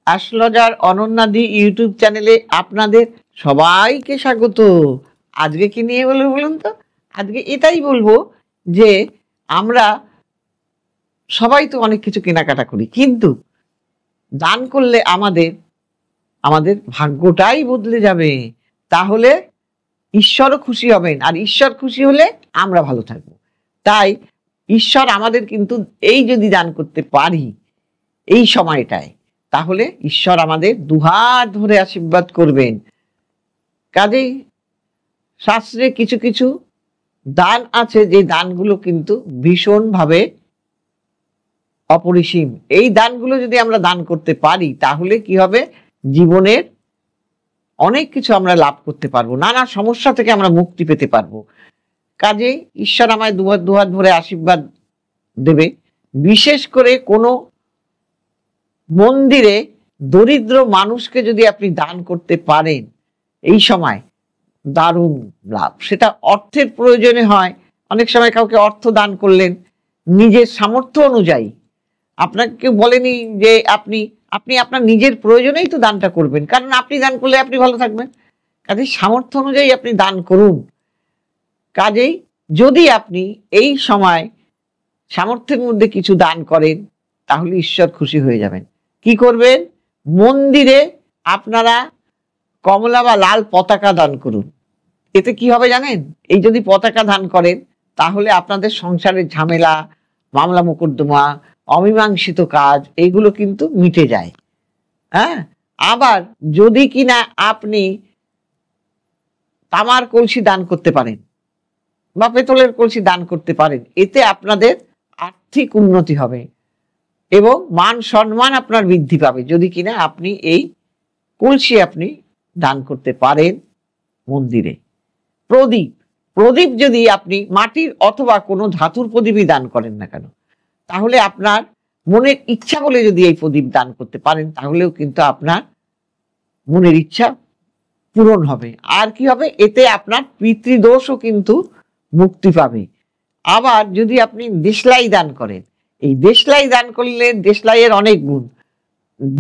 Astrologer অনন্যাদি YouTube চ্যানেলে আপনাদের সবাইকে স্বাগত। আজকে কি নিয়ে বলবো বলুন তো? আজকে এটাই বলবো যে আমরা সবাই তো অনেক কিছু কেনাকাটা করি, কিন্তু দান করলে আমাদের ভাগ্যটাই বদলে যাবে। তাহলে ঈশ্বরও খুশি হবেন, আর ঈশ্বর খুশি হলে আমরা ভালো থাকবো। তাই ঈশ্বর আমাদের কিন্তু এই যদি দান করতে পারি এই সময়টায়, তাহলে ঈশ্বর আমাদের দুহাত ধরে আশীর্বাদ করবেন। কাজেই শাস্ত্রে কিছু কিছু দান আছে, যে দানগুলো কিন্তু ভীষণভাবে অপরিসীম। এই দানগুলো যদি আমরা দান করতে পারি, তাহলে কি হবে, জীবনের অনেক কিছু আমরা লাভ করতে পারবো, নানা সমস্যা থেকে আমরা মুক্তি পেতে পারবো। কাজেই ঈশ্বর আমায় দুহাত দুহাত ভরে আশীর্বাদ দেবে। বিশেষ করে কোনো মন্দিরে দরিদ্র মানুষকে যদি আপনি দান করতে পারেন, এই সময় দারুণ লাভ। সেটা অর্থের প্রয়োজনে হয়, অনেক সময় কাউকে অর্থ দান করলেন নিজের সামর্থ্য অনুযায়ী। আপনাকে কেউ বলেনি যে আপনি আপনার নিজের প্রয়োজনেই তো দানটা করবেন, কারণ আপনি দান করলে আপনি ভালো থাকবেন। কাজেই সামর্থ্য অনুযায়ী আপনি দান করুন। কাজেই যদি আপনি এই সময় সামর্থ্যের মধ্যে কিছু দান করেন, তাহলে ঈশ্বর খুশি হয়ে যাবেন। কি করবেন? মন্দিরে আপনারা কমলা বা লাল পতাকা দান করুন। এতে কি হবে জানেন? এই যদি পতাকা দান করেন, তাহলে আপনাদের সংসারের ঝামেলা, মামলা মোকদ্দমা, অমীমাংসিত কাজ, এইগুলো কিন্তু মিটে যায়। হ্যাঁ, আবার যদি কিনা আপনি তামার কলসি দান করতে পারেন বা পেতলের কলসি দান করতে পারেন, এতে আপনাদের আর্থিক উন্নতি হবে এবং মান সম্মান আপনার বৃদ্ধি পাবে, যদি কিনা আপনি এই কলসি আপনি দান করতে পারেন। মন্দিরে প্রদীপ যদি আপনি মাটির অথবা কোনো ধাতুর প্রদীপই দান করেন না কেন, তাহলে আপনার মনের ইচ্ছা বলে যদি এই প্রদীপ দান করতে পারেন, তাহলেও কিন্তু আপনার মনের ইচ্ছা পূরণ হবে। আর কি হবে, এতে আপনার পিতৃদোষও কিন্তু মুক্তি পাবে। আবার যদি আপনি দেশলাই দান করেন, এই দেশলাই দান করলে দেশলাইয়ের অনেক গুণ।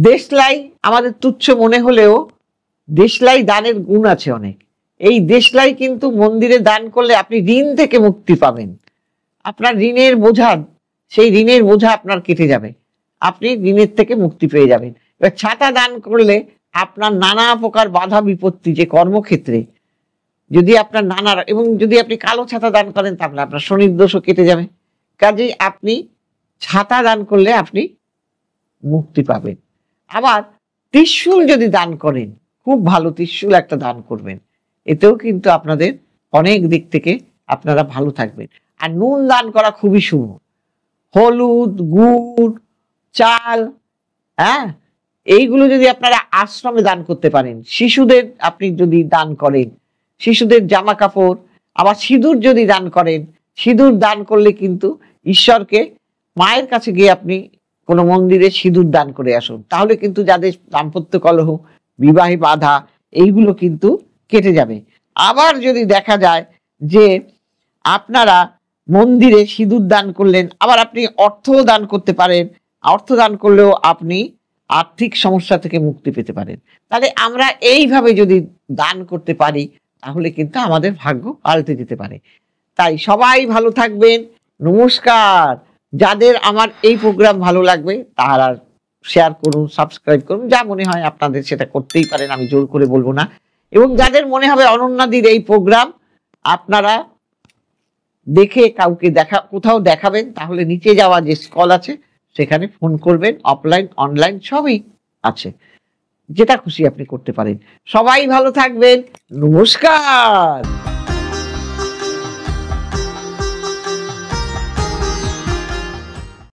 দেশলাই আমাদের তুচ্ছ মনে হলেও দেশলাই দানের গুণ আছে অনেক। এই দেশলাই কিন্তু মন্দিরে দান করলে আপনি ঋণ থেকে মুক্তি পাবেন। আপনার ঋণের বোঝা, সেই ঋণের বোঝা আপনার কেটে যাবে, আপনি ঋণের থেকে মুক্তি পেয়ে যাবেন। এবার ছাতা দান করলে আপনার নানা প্রকার বাধা বিপত্তি, যে কর্মক্ষেত্রে যদি আপনার এবং যদি আপনি কালো ছাতা দান করেন, তাহলে আপনার শনির দোষও কেটে যাবে। কাজেই আপনি ছাতা দান করলে আপনি মুক্তি পাবেন। আবার ত্রিশূল যদি দান করেন, খুব ভালো, ত্রিশূল একটা দান করবেন, এতেও কিন্তু আপনাদের অনেক দিক থেকে আপনারা ভালো থাকবেন। আর নুন দান করা খুবই শুভ। হলুদ, গুড়, চাল, হ্যাঁ, এইগুলো যদি আপনারা আশ্রমে দান করতে পারেন, শিশুদের আপনি যদি দান করেন, শিশুদের জামা কাপড়, আবার সিঁদুর যদি দান করেন, সিঁদুর দান করলে কিন্তু ঈশ্বরকে, মায়ের কাছে গিয়ে আপনি কোনো মন্দিরে সিঁদুর দান করে আসুন, তাহলে কিন্তু যাদের দাম্পত্য কলহ, বিবাহে বাধা, এইগুলো কিন্তু কেটে যাবে। আবার যদি দেখা যায় যে আপনারা মন্দিরে সিঁদুর দান করলেন, আবার আপনি অর্থও দান করতে পারেন, অর্থ দান করলেও আপনি আর্থিক সমস্যা থেকে মুক্তি পেতে পারেন। তাহলে আমরা এইভাবে যদি দান করতে পারি, তাহলে কিন্তু আমাদের ভাগ্য পাল্টে যেতে পারে। তাই সবাই ভালো থাকবেন। নমস্কার। যাদের আমার এই প্রোগ্রাম ভালো লাগবে, তারা শেয়ার করুন, সাবস্ক্রাইব করুন, যা মনে হয় আপনাদের সেটা করতেই পারেন, আমি জোর করে বলবো না। এবং যাদের মনে হবে অনন্যাদির এই প্রোগ্রাম আপনারা দেখে কাউকে কোথাও দেখাবেন, তাহলে নিচে যাওয়া যে স্কল আছে সেখানে ফোন করবেন। অফলাইন অনলাইন সবই আছে, যেটা খুশি আপনি করতে পারেন। সবাই ভালো থাকবেন। নমস্কার।